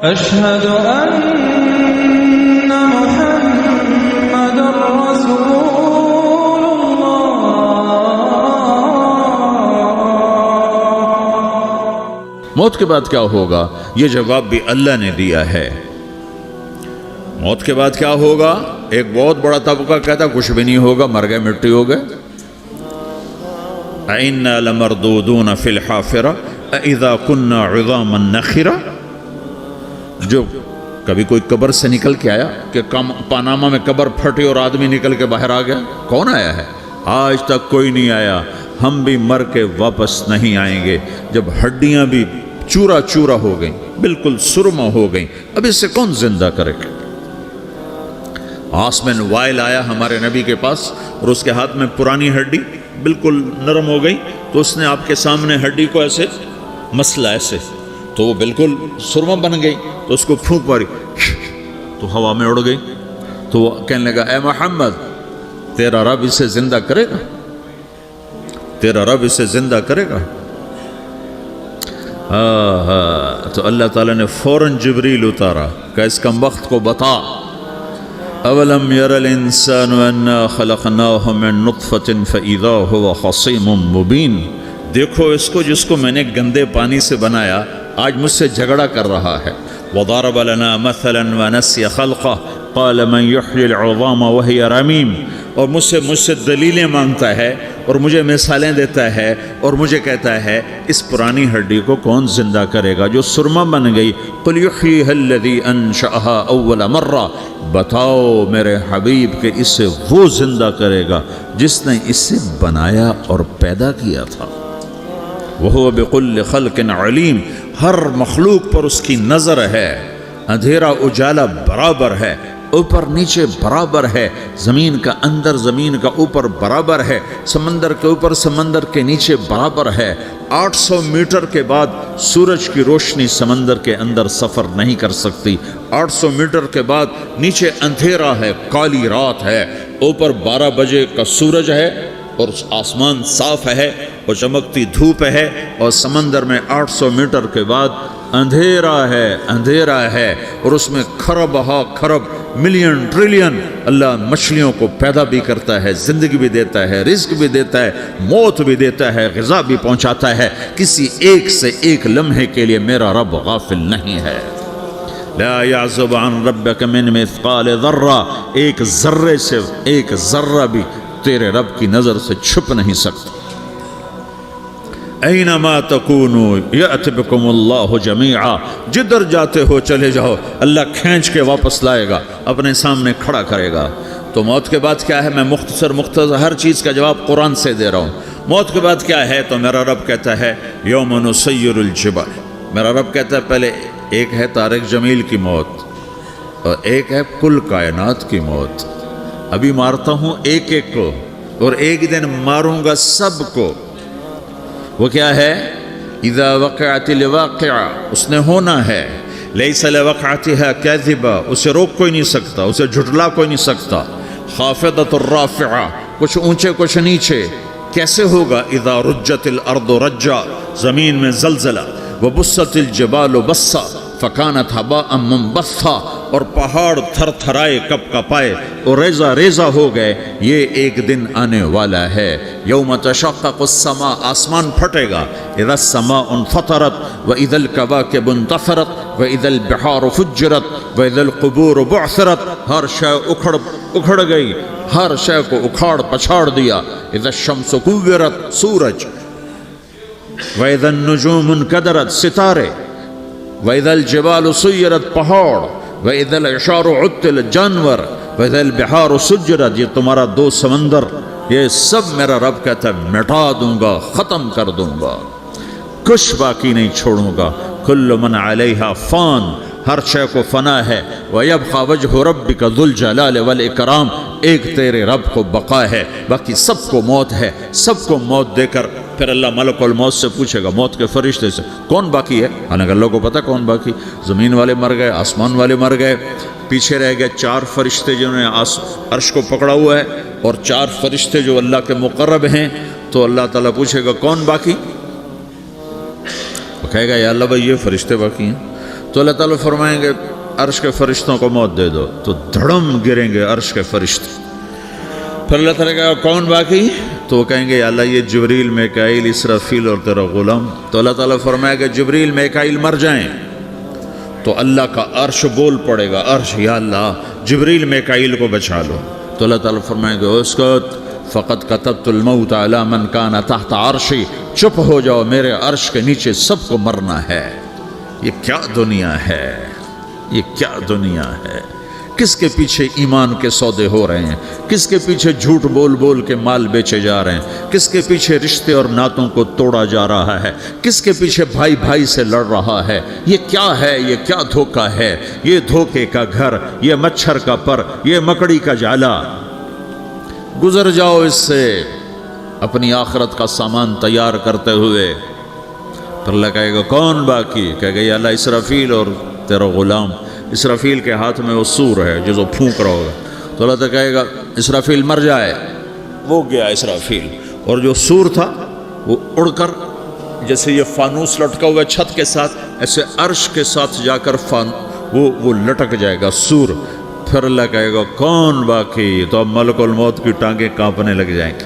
أشهد أن محمد رسول الله. موت کے بعد کیا ہوگا؟ یہ جواب بھی اللہ نے دیا ہے. موت کے بعد کیا ہوگا؟ ایک بہت بڑا طبقہ کہتا کچھ بھی نہیں ہوگا، مر گئے، مٹی ہو گئے. اِنَّا لَمَرْدُودُونَ فِي الْحَافِرَةِ اِذَا كُنَّا عِظَامًا نَخِرَةً. جو کبھی کوئی قبر سے نکل کے آیا کہ پاناما میں قبر پھٹی اور آدمی نکل کے باہر آ گیا؟ کون آیا ہے؟ آج تک کوئی نہیں آیا. ہم بھی مر کے واپس نہیں آئیں گے. جب ہڈیاں بھی چورا چورا ہو گئیں، بالکل سرما ہو گئیں، اب اس سے کون زندہ کرے گا؟ آسمن وائل آیا ہمارے نبی کے پاس اور اس کے ہاتھ میں پرانی ہڈی بالکل نرم ہو گئی، تو اس نے آپ کے سامنے ہڈی کو ایسے مسلا، ایسے تو وہ بالکل سرما بن گئی. تو اس کو پھونک ماری تو ہوا میں اڑ گئی. تو وہ کہنے لگا اے محمد، تیرا رب اسے زندہ کرے گا؟ تیرا رب اسے زندہ کرے گا؟ تو اللہ تعالیٰ نے فوراً جبریل اتارا کہ اس کم وقت کو بتا. اولم یر الانسان انا خلقناہ من نطفۃ فاذا هو خصیم مبین. دیکھو اس کو جس کو میں نے گندے پانی سے بنایا، آج مجھ سے جھگڑا کر رہا ہے. وضرب لنا مثلا ونسی خلقہ قال من یحیی العظام وهي رمیم. اور مجھ سے دلیلیں مانگتا ہے اور مجھے مثالیں دیتا ہے اور مجھے کہتا ہے اس پرانی ہڈی کو کون زندہ کرے گا جو سرما بن گئی؟ قل یحییھا الذی انشأھا اول مرہ. بتاؤ میرے حبیب کہ اسے وہ زندہ کرے گا جس نے اسے بنایا اور پیدا کیا تھا. وہو بکل خلق علیم. ہر مخلوق پر اس کی نظر ہے. اندھیرا اجالا برابر ہے، اوپر نیچے برابر ہے، زمین کا اندر زمین کا اوپر برابر ہے، سمندر کے اوپر سمندر کے نیچے برابر ہے. 800 میٹر کے بعد سورج کی روشنی سمندر کے اندر سفر نہیں کر سکتی. 800 میٹر کے بعد نیچے اندھیرا ہے، کالی رات ہے، اوپر 12 بجے کا سورج ہے اور آسمان صاف ہے اور چمکتی دھوپ ہے، اور سمندر میں 800 میٹر کے بعد اندھیرا ہے اور اس میں کھرب ہا کھرب ملین ٹریلین اللہ مچھلیوں کو پیدا بھی کرتا ہے، زندگی بھی دیتا ہے، رزق بھی دیتا ہے، موت بھی دیتا ہے، غذا بھی پہنچاتا ہے. کسی ایک سے ایک لمحے کے لیے میرا رب غافل نہیں ہے. لا يعزب عن ربك من مثقال ذرہ. ایک ذرے سے ایک ذرہ بھی تیرے رب کی نظر سے چھپ نہیں سکتا. اینما تکونوا یأت بکم اللہ جمیعا. جدھر جاتے ہو چلے جاؤ، اللہ کھینچ کے واپس لائے گا، اپنے سامنے کھڑا کرے گا. تو موت کے بعد کیا ہے؟ میں مختصر ہر چیز کا جواب قرآن سے دے رہا ہوں. موت کے بعد کیا ہے؟ تو میرا رب کہتا ہے یوم نسیر الجبال. میرا رب کہتا ہے پہلے ایک ہے طارق جمیل کی موت اور ایک ہے کل کائنات کی موت. ابھی مارتا ہوں ایک ایک کو اور ایک دن ماروں گا سب کو. وہ کیا ہے؟ اذا وقعت الواقعہ. اس نے ہونا ہے. لیس لوقعتها کاذبہ. اسے روک کوئی نہیں سکتا، اسے جھٹلا کوئی نہیں سکتا. خافضۃ الرافعہ. کچھ اونچے کچھ نیچے. کیسے ہوگا؟ اذا رجت الارض رجا. زمین میں زلزلہ. وبست الجبال بسا فکانت ہباء منبثا. اور پہاڑ تھر تھرائے کپ کپائے اور ریزہ ریزہ ہو گئے. یہ ایک دن آنے والا ہے. یوم تشقق السماء. آسمان پھٹے گا. اذا السماء انفطرت واذا الكواكب انتثرت واذا البحار فجرت واذا القبور بعثرت. ہر شے اکھڑ گئی، ہر شے کو اکھاڑ پچھاڑ دیا. اذا الشمس كورت. سورج. واذا النجوم انكدرت. ستارے. واذا الجبال سيرت. پہاڑ. وَإِذَا الْعِشَارُ عُطِّلَتْ. جانور. وَإِذَا الْبِحَارُ سُجِّرَتْ. یہ تمہارا دو سمندر، یہ سب میرا رب کہتا ہے مٹا دوں گا، ختم کر دوں گا، کچھ باقی نہیں چھوڑوں گا. كُلُّ مَنْ عَلَيْهَا فان. ہر شے کو فنا ہے. وَيَبْقَى وَجْهُ رَبِّكَ ذُو الْجَلَالِ وَالْإِكْرَامِ. ایک تیرے رب کو بقا ہے، باقی سب کو موت ہے. سب کو موت دے کر پھر اللہ ملک الموت سے پوچھے گا، موت کے فرشتے سے، کون باقی ہے؟ حالانکہ اللہ کو پتہ کون باقی. زمین والے مر گئے، آسمان والے مر گئے، پیچھے رہ گئے 4 فرشتے جنہوں نے عرش کو پکڑا ہوا ہے اور 4 فرشتے جو اللہ کے مقرب ہیں. تو اللہ تعالیٰ پوچھے گا کون باقی؟ وہ کہے گا یا اللہ بھائی یہ فرشتے باقی ہیں. تو اللہ تعالیٰ فرمائیں گے عرش کے فرشتوں کو موت دے دو، تو دھڑم گریں گے عرش کے فرشتے. پھر اللہ تعالیٰ کہا کون باقی؟ تو وہ کہیں گے یا اللہ یہ جبریل، میکائیل، اسرافیل اور تیرا غلام. تو اللہ تعالیٰ فرمائے گا جبریل، میکائیل مر جائیں. تو اللہ کا عرش بول پڑے گا، عرش یا اللہ جبریل، میکائیل کو بچا لو. تو اللہ تعالیٰ فرمائیں گے اسکت فقط کتبت الموت علی من کان تحت عرشی، چپ ہو جاؤ، میرے عرش کے نیچے سب کو مرنا ہے. یہ کیا دنیا ہے، یہ کیا دنیا ہے. کس کے پیچھے ایمان کے سودے ہو رہے ہیں، کس کے پیچھے جھوٹ بول بول کے مال بیچے جا رہے ہیں، کس کے پیچھے رشتے اور ناتوں کو توڑا جا رہا ہے، کس کے پیچھے بھائی بھائی سے لڑ رہا ہے. یہ کیا ہے، یہ کیا دھوکہ ہے، یہ دھوکے کا گھر، یہ مچھر کا پر، یہ مکڑی کا جالا. گزر جاؤ اس سے اپنی آخرت کا سامان تیار کرتے ہوئے. پھر اللہ کہے گا کون باقی؟ کہے گا یا اللہ اسرافیل اور تیرا غلام. اسرافیل کے ہاتھ میں وہ سور ہے جو پھونک رہا ہوگا. تو اللہ تعالیٰ کہے گا اسرافیل مر جائے. وہ گیا اسرافیل، اور جو سور تھا وہ اڑ کر جیسے یہ فانوس لٹکا ہوا چھت کے ساتھ، ایسے عرش کے ساتھ جا کر وہ لٹک جائے گا سور. پھر اللہ کہے گا کون باقی؟ تو اب ملک الموت کی ٹانگیں کانپنے لگ جائیں گی.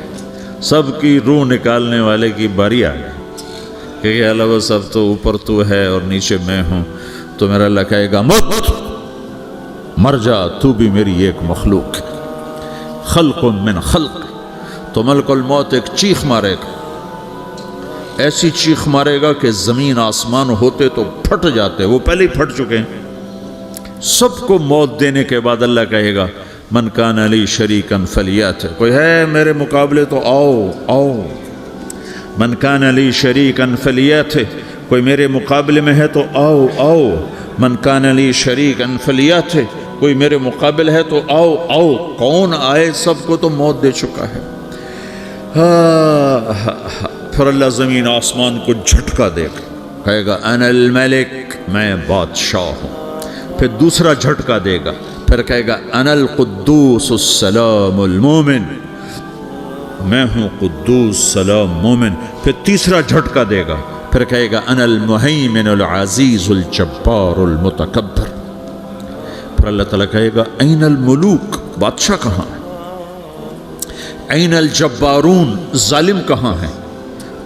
سب کی روح نکالنے والے کی باری آ گئی کہ اللہ وہ سب تو اوپر تو ہے اور نیچے میں ہوں. تو میرا اللہ کہے گا موت مر جا، تو بھی میری ایک مخلوق ہے، خلق من خلق. تو ملک الموت ایک چیخ مارے گا، ایسی چیخ مارے گا کہ زمین آسمان ہوتے تو پھٹ جاتے، وہ پہلے ہی پھٹ چکے ہیں. سب کو موت دینے کے بعد اللہ کہے گا من کان علی شریکن فلیات، کوئی ہے میرے مقابلے تو آؤ آؤ. من کان علی شریکن فلیات، کوئی میرے مقابلے میں ہے تو آؤ آؤ. من کان علی شریکن فلیات، کوئی میرے مقابل ہے تو آؤ آؤ. کون آئے؟ سب کو تو موت دے چکا ہے. پھر اللہ زمین آسمان کو جھٹکا دے گا، کہے گا انا الملک، میں بادشاہ ہوں. پھر دوسرا جھٹکا دے گا، پھر کہے گا انا القدوس السلام المومن، میں ہوں قدوس سلام مومن. پھر تیسرا جھٹکا دے گا، پھر کہے گا انا المہیمن العزیز الجبار المتکبر. پھر اللہ تعالیٰ کہے گا این الملوک، بادشاہ کہاں ہے؟ این الجبارون، ظالم کہاں ہیں؟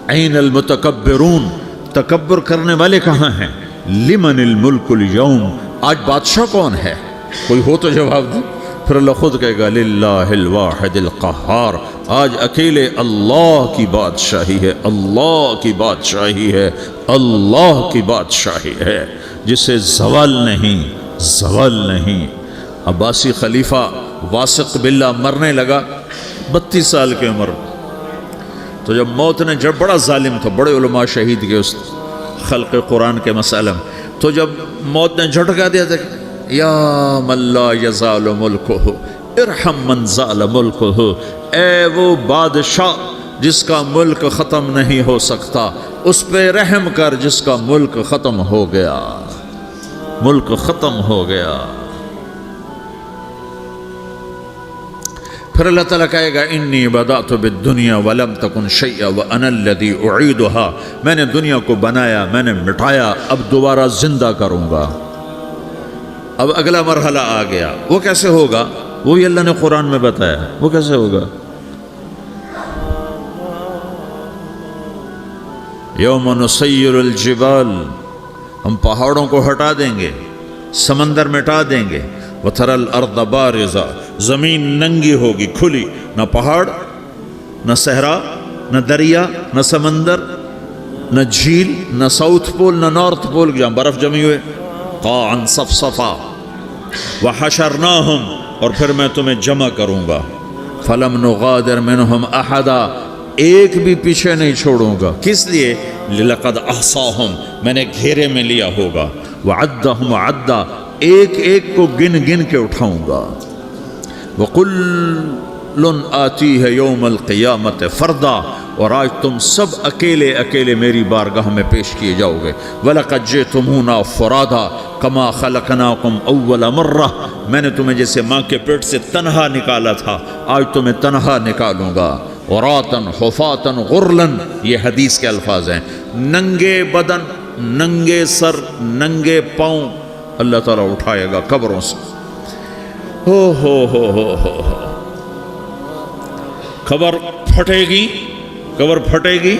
این المتکبرون، تکبر کرنے والے کہاں ہیں؟ لمن الملک اليوم، آج بادشاہ کون ہے؟ کوئی ہو تو جواب دے. پھر اللہ خود کہے گا للہ الواحد القہار، آج اکیلے اللہ کی بادشاہی ہے، اللہ کی بادشاہی ہے، اللہ کی بادشاہی ہے جسے زوال نہیں، زوال نہیں. عباسی خلیفہ واثق باللہ مرنے لگا 32 سال کی عمر. تو جب موت نے، جب بڑا ظالم تھا، بڑے علماء شہید کے اس خلق قرآن کے مسئلہ میں، تو جب موت نے جھٹکا دیا تھا یا من لا یزال ملکہ ارحم من زال ملکہ، اے وہ بادشاہ جس کا ملک ختم نہیں ہو سکتا، اس پہ رحم کر جس کا ملک ختم ہو گیا، ملک ختم ہو گیا. پھر اللہ تعالیٰ کہے گا انی بدأت بالدنیا ولم تکن شیئا وانا الذی اعیدها، میں نے دنیا کو بنایا، میں نے مٹایا، اب دوبارہ زندہ کروں گا. اب اگلا مرحلہ آ گیا. وہ کیسے ہوگا؟ وہی اللہ نے قرآن میں بتایا. وہ کیسے ہوگا؟ یوم نسیر الجبال، ہم پہاڑوں کو ہٹا دیں گے، سمندر مٹا دیں گے. وتری الارض بارزہ، زمین ننگی ہوگی، کھلی، نہ پہاڑ، نہ صحرا، نہ دریا، نہ سمندر، نہ جھیل، نہ ساؤتھ پول، نہ نارتھ پول جہاں برف جمی ہوئے. قاعا صفصفا وحشرناہم، اور پھر میں تمہیں جمع کروں گا. فلم نغادر منہم احدا، ایک بھی پیچھے نہیں چھوڑوں گا. کس لیے؟ لقد احصاہم، میں نے گھیرے میں لیا ہوگا. وعدہم عدا، ایک ایک کو گن گن کے اٹھاؤں گا. وَقُلٌّ آتِيهَ يَوْمَ الْقِيَامَةِ فَرْدًا، اور آج تم سب اکیلے اکیلے میری بارگاہ میں پیش کیے جاؤ گے. وَلَقَدْ جِئْتُمُونَا فُرَادًا كَمَا خَلَقْنَاكُمْ أَوَّلَ مَرَّةٍ، میں نے تمہیں جیسے ماں کے پیٹ سے تنہا نکالا تھا، آج تمہیں تنہا نکالوں گا. عُرَاةً حُفَاةً غُرْلًا، یہ حدیث کے الفاظ ہیں. ننگے بدن، ننگے سر ننگے پاؤں اللہ تعالیٰ اٹھائے گا قبروں سے. ہو قبر پھٹے گی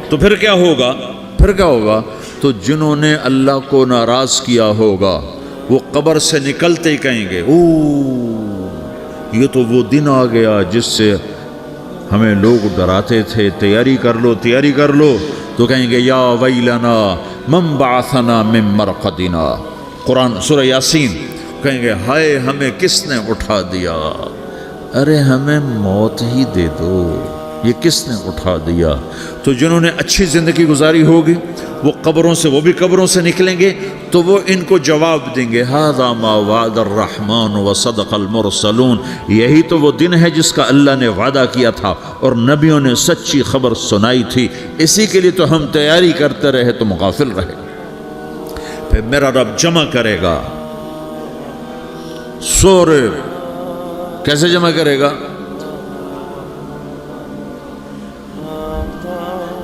تو پھر کیا ہوگا؟ تو جنہوں نے اللہ کو ناراض کیا ہوگا وہ قبر سے نکلتے ہی کہیں گے یہ تو وہ دن آ گیا جس سے ہمیں لوگ ڈراتے تھے، تیاری کر لو. تو کہیں گے یا ویلنا من بعثنا من مرقدنا. قرآن سورہ یاسین. کہیں گے ہائے ہمیں کس نے اٹھا دیا. ارے ہمیں موت ہی دے دو، یہ کس نے اٹھا دیا. تو جنہوں نے اچھی زندگی گزاری ہوگی وہ بھی قبروں سے نکلیں گے تو وہ ان کو جواب دیں گے ھذا ما وعد الرحمن وصدق المرسلون. یہی تو وہ دن ہے جس کا اللہ نے وعدہ کیا تھا اور نبیوں نے سچی خبر سنائی تھی. اسی کے لیے تو ہم تیاری کرتے رہے، تم غافل رہے. پھر میرا رب جمع کرے گا سورے. کیسے جمع کرے گا؟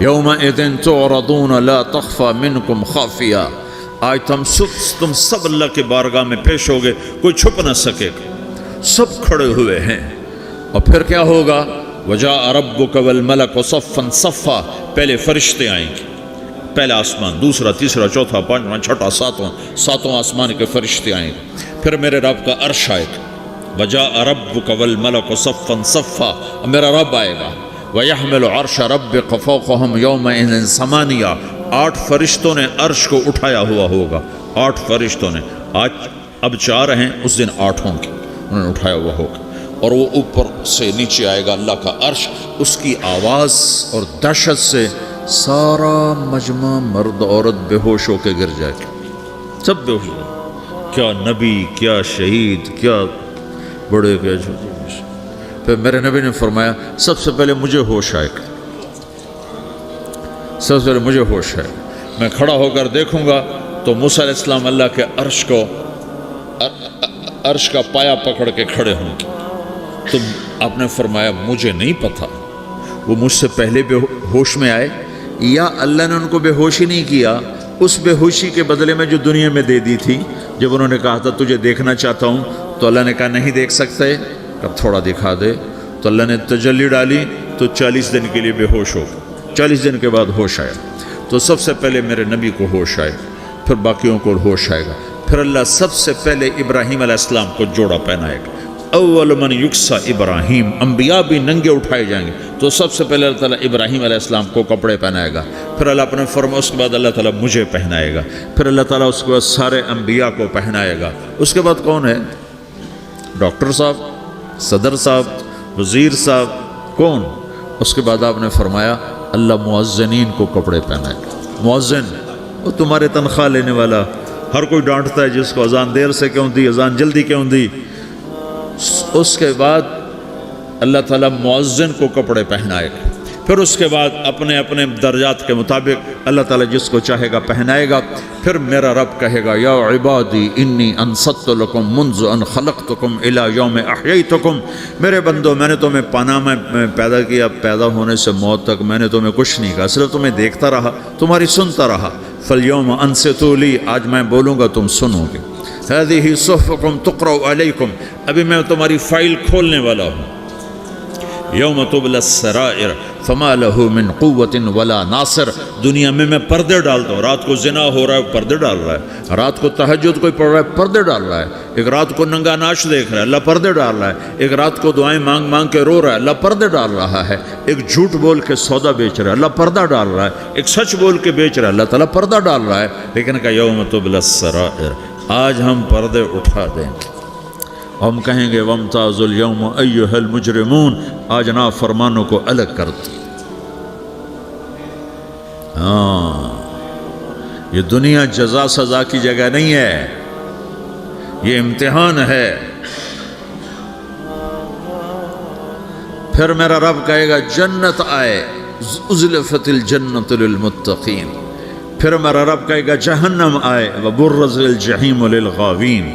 یومئذ تعرضون لا تخفى منکم خافیہ. آج تم سب اللہ کے بارگاہ میں پیش ہوگے، کوئی چھپ نہ سکے گا، سب کھڑے ہوئے ہیں. اور پھر کیا ہوگا؟ وجاء ربک والملک صفا صفا. پہلے فرشتے آئیں گے، پہلا آسمان، دوسرا، تیسرا، چوتھا، پانچواں، چھٹا، ساتواں آسمان کے فرشتے آئیں گے. پھر میرے رب کا عرش آئے گا. وجاء ربک والملک صفا صفا. میرا رب آئے گا. وَيَحْمِلُ عَرْشَ رَبِّكَ فَوْقَهُمْ يَوْمَئِذٍ ثَمَانِيَةٌ. 8 فرشتوں نے عرش کو اٹھایا ہوا ہوگا. 8 فرشتوں نے. آج اب 4 ہیں، اس دن 8 ہوں گے، انہوں نے اٹھایا ہوا ہوگا. اور وہ اوپر سے نیچے آئے گا اللہ کا عرش. اس کی آواز اور دہشت سے سارا مجمع مرد عورت بے ہوش ہو کے گر جائے گا، سب بے ہوش. کیا نبی، کیا شہید، کیا بڑے، کیا چھوٹے. پھر میرے نبی نے فرمایا سب سے پہلے مجھے ہوش آئے گا، سب سے پہلے مجھے ہوش آئے گا. میں کھڑا ہو کر دیکھوں گا تو موسیٰ علیہ السلام اللہ کے عرش کا پایا پکڑ کے کھڑے ہوں گے. تو آپ نے فرمایا مجھے نہیں پتہ وہ مجھ سے پہلے بے ہوش میں آئے یا اللہ نے ان کو بے ہوش ہی نہیں کیا. اس بے ہوشی کے بدلے میں جو دنیا میں دے دی تھی، جب انہوں نے کہا تھا تجھے دیکھنا چاہتا ہوں، تو اللہ نے کہا نہیں دیکھ سکتے، کب تھوڑا دکھا دے. تو اللہ نے تجلی ڈالی تو 40 دن کے لیے بے ہوش ہو. 40 دن کے بعد ہوش آیا. تو سب سے پہلے میرے نبی کو ہوش آئے، پھر باقیوں کو ہوش آئے گا. پھر اللہ سب سے پہلے ابراہیم علیہ السلام کو جوڑا پہنائے گا. اول من یکسا ابراہیم. انبیاء بھی ننگے اٹھائے جائیں گے تو سب سے پہلے اللہ تعالیٰ ابراہیم علیہ السلام کو کپڑے پہنائے گا. پھر اللہ اپنے فرما اس کے بعد اللہ تعالیٰ مجھے پہنائے گا. پھر اللہ تعالیٰ اس کے بعد سارے انبیاء کو پہنائے گا. اس کے بعد کون ہے؟ ڈاکٹر صاحب، صدر صاحب، وزیر صاحب، کون؟ اس کے بعد آپ نے فرمایا اللہ مؤذنین کو کپڑے پہنائے گا. مؤذن وہ تمہارے تنخواہ لینے والا. ہر کوئی ڈانٹتا ہے جس کو اذان دیر سے کیوں دی، اذان جلدی کیوں دی. اس کے بعد اللہ تعالیٰ مؤذن کو کپڑے پہنائے گا. پھر اس کے بعد اپنے اپنے درجات کے مطابق اللہ تعالیٰ جس کو چاہے گا پہنائے گا. پھر میرا رب کہے گا یا عبادی انی انصت لکم منذ ان خلقتکم الی یوم احییتکم. میرے بندو، میں نے تمہیں پاناہ میں پیدا کیا، پیدا ہونے سے موت تک میں نے تمہیں کچھ نہیں کہا، صرف تمہیں دیکھتا رہا، تمہاری سنتا رہا. فالیوم انصتوا لی. آج میں بولوں گا تم سنو گے. هذه صحفکم تقرأ علیکم. ابھی میں تمہاری فائل کھولنے والا ہوں. یوم تبلی السرائر فما له من قوت ولا ناصر. دنیا میں پردے ڈالتا ہوں. رات کو زنا ہو رہا ہے، پردے ڈال رہا ہے. رات کو تہجد کوئی پڑھ رہا ہے، پردے ڈال رہا ہے. ایک رات کو ننگا ناچ دیکھ رہا ہے، اللہ پردے ڈال رہا ہے. ایک رات کو دعائیں مانگ مانگ کے رو رہا ہے، اللہ پردے ڈال رہا ہے. ایک جھوٹ بول کے سودا بیچ رہا ہے، اللہ پردہ ڈال رہا ہے. ایک سچ بول کے بیچ رہا ہے، اللہ تعالیٰ پردہ ڈال رہا ہے. لیکن کہ یوم تبلی السرائر، آج ہم پردے اٹھا دیں گے. ہم کہیں گے وامتازوا اليوم ایھا المجرمون. آج نافرمانوں کو الگ کر دو. یہ دنیا جزا سزا کی جگہ نہیں ہے، یہ امتحان ہے. پھر میرا رب کہے گا جنت آئے، ازلفت الجنت للمتقین. پھر میرا رب کہے گا جہنم آئے، وبرزت الجحیم للغاوین.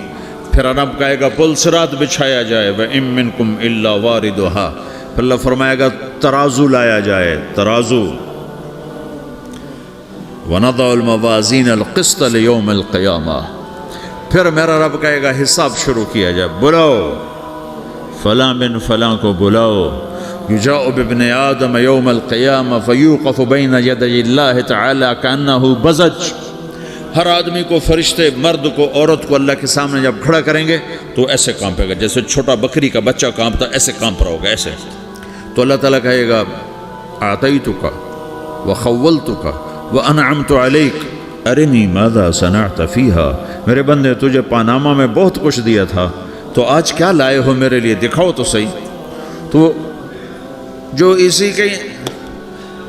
پھر رب کہے گا پل صراط بچھایا جائے، وَإِن مِّنكُمْ إِلَّا وَارِدُهَا. پھر اللہ فرمائے گا ترازو لایا جائے، ترازو. وَنَضَعُ الْمَوَازِينَ الْقِسْطَ لِيَوْمِ الْقِيَامَةِ، پھر میرا رب کہے گا حساب شروع کیا جائے، بلاؤ فلاں بن فلاں کو بلاؤ، یجاء بابن آدم یوم القیامہ فیوقف بین یدی اللہ تعالی کأنہ بزج، ہر آدمی کو، فرشتے، مرد کو، عورت کو اللہ کے سامنے جب کھڑا کریں گے تو ایسے کانپے گا جیسے چھوٹا بکری کا بچہ کانپتا، ایسے کانپ رہا ہوگا ایسے. تو اللہ تعالیٰ کہے گا اعطیتک وخولتک وانعمت علیک ارنی ماذا صنعت فیہا، میرے بندے تجھے پاناما میں بہت کچھ دیا تھا، تو آج کیا لائے ہو میرے لیے، دکھاؤ تو صحیح. تو جو اسی کے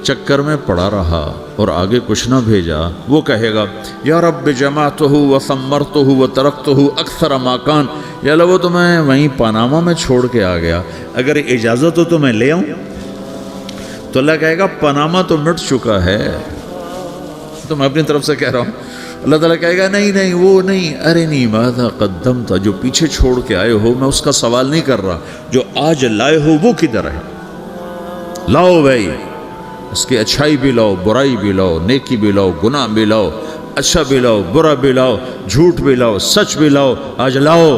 چکر میں پڑا رہا اور آگے کچھ نہ بھیجا، وہ کہے گا یا رب جمعتہ وثمرتہ وترکتہ اکثر ما کان، یا اللہ وہ تو میں وہیں پاناما میں چھوڑ کے آ گیا، اگر اجازت ہو تو میں لے آؤں. تو اللہ کہے گا پاناما تو مٹ چکا ہے، تو میں اپنی طرف سے کہہ رہا ہوں. اللہ تعالیٰ کہے گا نہیں نہیں وہ نہیں، ارنی ماذا قدمت، جو پیچھے چھوڑ کے آئے ہو میں اس کا سوال نہیں کر رہا، جو آج لائے ہو وہ کدھر ہے، لاؤ بھائی، اس کی اچھائی بھی لاؤ، برائی بھی لاؤ، نیکی بھی لاؤ، گناہ بھی لاؤ، اچھا بھی لاؤ، برا بھی لاؤ، جھوٹ بھی لاؤ، سچ بھی لاؤ، آج لاؤ،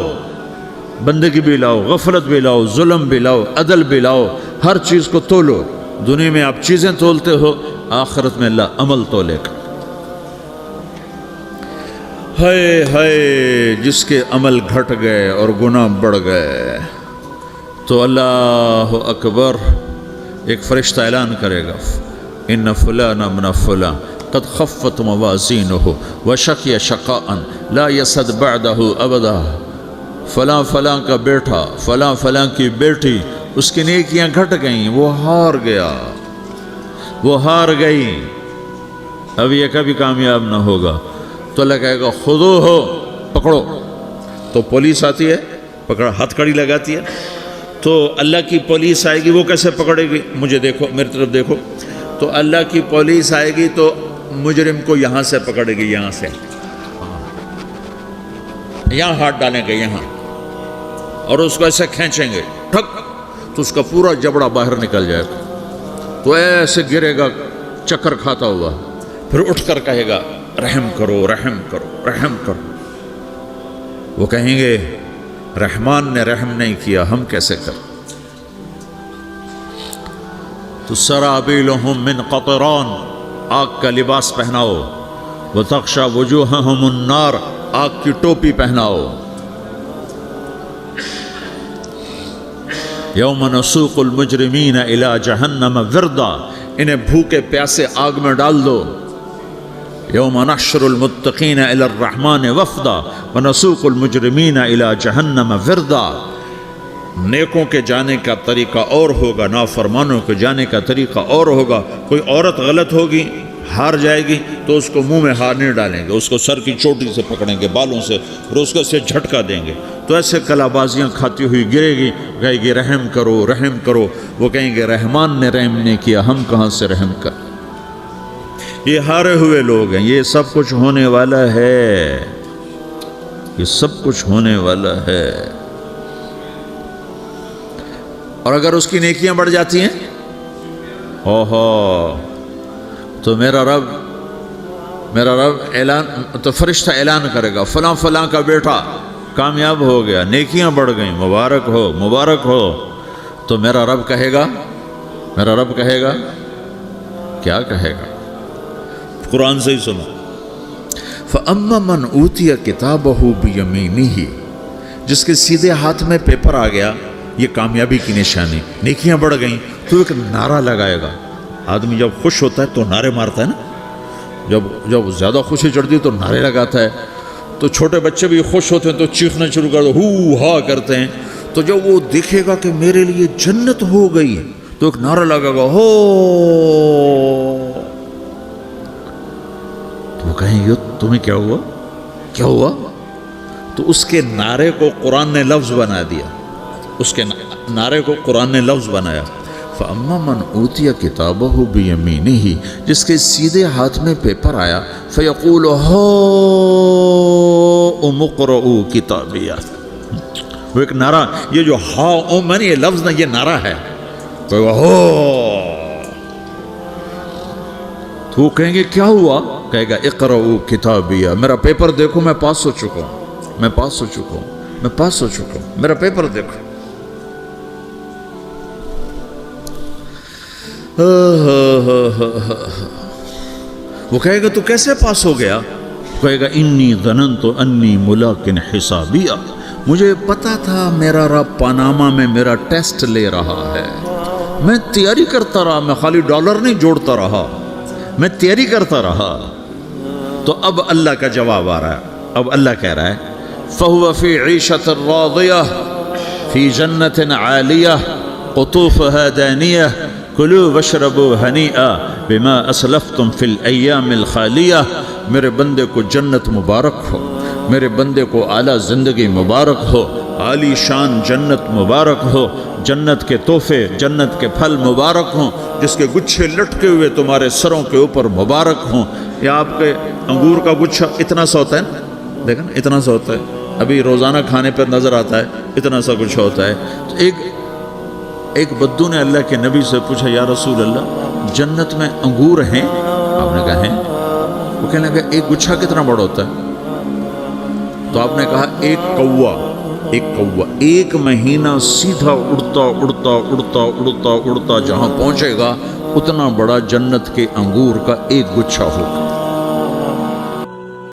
بندگی بھی لاؤ، غفلت بھی لاؤ، ظلم بھی لاؤ، عدل بھی لاؤ، ہر چیز کو تولو. دنیا میں آپ چیزیں تولتے ہو، آخرت میں اللہ عمل تولے گا. ہائے ہائے جس کے عمل گھٹ گئے اور گناہ بڑھ گئے، تو اللہ اکبر، ایک فرشتہ اعلان کرے گا ان فلان من فلان قد خفت موازینہ وشقی شقاء لا یسد بعدہ ابدا، فلاں فلاں کا بیٹا، فلاں فلاں کی بیٹی، اس کی نیکیاں گھٹ گئیں، وہ ہار گیا، وہ ہار گئی، اب یہ کبھی کامیاب نہ ہوگا. تو اللہ کہے گا خودو ہو، پکڑو. تو پولیس آتی ہے، پکڑ ہتھ کڑی لگاتی ہے، تو اللہ کی پولیس آئے گی، وہ کیسے پکڑے گی، مجھے دیکھو، میری طرف دیکھو. تو اللہ کی پولیس آئے گی تو مجرم کو یہاں سے پکڑے گی، یہاں سے، یہاں ہاتھ ڈالیں گے یہاں، اور اس کو ایسے کھینچیں گے ٹھک، تو اس کا پورا جبڑا باہر نکل جائے گا، تو ایسے گرے گا چکر کھاتا ہوا، پھر اٹھ کر کہے گا رحم کرو رحم کرو رحم کرو. وہ کہیں گے رحمان نے رحم نہیں کیا، ہم کیسے کریں. تو سرابیلہم من قطران، آگ کا لباس پہناؤ، وتغشی وجوہہم النار، آگ کی ٹوپی پہناؤ. یوم نسوق المجرمین الی جہنم وردا، انہیں بھوکے پیاسے آگ میں ڈال دو. یوم نحشر المتقین الی الرحمن وفدا ونسوق المجرمین الی جہنم وردا. نیکوں کے جانے کا طریقہ اور ہوگا، نافرمانوں کے جانے کا طریقہ اور ہوگا. کوئی عورت غلط ہوگی، ہار جائے گی، تو اس کو منہ میں ہار نہیں ڈالیں گے، اس کو سر کی چوٹی سے پکڑیں گے، بالوں سے، اور اس کو سے جھٹکا دیں گے، تو ایسے کلا بازیاں کھاتی ہوئی گرے گی، کہے گی رحم کرو رحم کرو. وہ کہیں گے رحمان نے رحم نہیں کیا، ہم کہاں سے رحم کر. یہ ہارے ہوئے لوگ ہیں. یہ سب کچھ ہونے والا ہے، یہ سب کچھ ہونے والا ہے. اور اگر اس کی نیکیاں بڑھ جاتی ہیں، اوہو، تو میرا رب اعلان، تو فرشتہ اعلان کرے گا فلاں فلاں کا بیٹا کامیاب ہو گیا، نیکیاں بڑھ گئیں، مبارک ہو مبارک ہو. تو میرا رب کہے گا کیا کہے گا، قرآن سے ہی سنو. فَأَمَّا مَنْ أُوتِيَ كِتَابَهُ بِيَمِينِهِ، جس کے سیدھے ہاتھ میں پیپر آ گیا، یہ کامیابی کی نشانی، نیکیاں بڑھ گئیں، تو ایک نعرہ لگائے گا. آدمی جب خوش ہوتا ہے تو نعرے مارتا ہے نا، جب زیادہ خوشی چڑھتی ہے تو نعرے لگاتا ہے. تو چھوٹے بچے بھی خوش ہوتے ہیں تو چیخنا شروع کر دو، ہو ہا کرتے ہیں. تو جب وہ دیکھے گا کہ میرے لیے جنت ہو گئی، تو ایک نعرہ لگے گا، ہو. تو وہ کہیں گے تمہیں کیا ہوا. تو اس کے نعرے کو قرآن نے لفظ بنا دیا، اس کے نعرے کو قرآن نے لفظ بنایا. فَأَمَّا مَنْ أُوتِيَ كِتَابَهُ بِيَمِينِهِ، جس کے سیدھے ہاتھ میں پیپر آیا، فَيَقُولُ هَاؤْمُ اقْرَءُوا كِتَابِيَهْ. وہ ایک نعرہ، یہ جو ہا میں نے یہ لفظ نہ، یہ نعرہ ہے. تو وہ کہیں گے کیا ہوا، کہے گا اقرؤ کتابیہ، میرا پیپر دیکھو، میں پاس ہو چکا ہوں، میں پاس ہو چکا ہوں، میں پاس ہو چکا ہوں، میرا پیپر دیکھو۔ وہ کہے گا تو کیسے پاس ہو گیا؟ کہے گا انی ظننت انی ملاق حسابیہ، مجھے پتا تھا میرا رب پاناما میں میرا ٹیسٹ لے رہا ہے، میں تیاری کرتا رہا، میں خالی ڈالر نہیں جوڑتا رہا، میں تیاری کرتا رہا۔ تو اب اللہ کا جواب آ رہا ہے، اب اللہ کہہ رہا ہے فَهُوَ فِي عِيشَةٍ رَاضِيَةٍ فِي جَنَّةٍ عَالِيَةٍ قُطُوفُهَا دَانِيَةٍ كُلُوا وَاشْرَبُوا هَنِيئًا بِمَا أَسْلَفْتُمْ فِي الْأَيَّامِ الْخَالِيَةِ، میرے بندے کو جنت مبارک ہو، میرے بندے کو اعلیٰ زندگی مبارک ہو، عالی شان جنت مبارک ہو، جنت کے تحفے، جنت کے پھل مبارک ہوں، جس کے گچھے لٹکے ہوئے تمہارے سروں کے اوپر مبارک ہوں۔ یا آپ کے انگور کا گچھا اتنا سا ہوتا ہے نا، دیکھیں نا اتنا سا ہوتا ہے، ابھی روزانہ کھانے پر نظر آتا ہے، اتنا سا گچھا ہوتا ہے۔ تو ایک بدو نے اللہ کے نبی سے پوچھا یا رسول اللہ جنت میں انگور ہیں؟ آپ نے کہا ہیں۔ وہ کہنے لگا ایک گچھا کتنا بڑا ہوتا ہے؟ تو آپ نے کہا ایک کوا ایک مہینہ سیدھا اڑتا اڑتا اڑتا اڑتا اڑتا جہاں پہنچے گا اتنا بڑا جنت کے انگور کا ایک گچھا ہوگا۔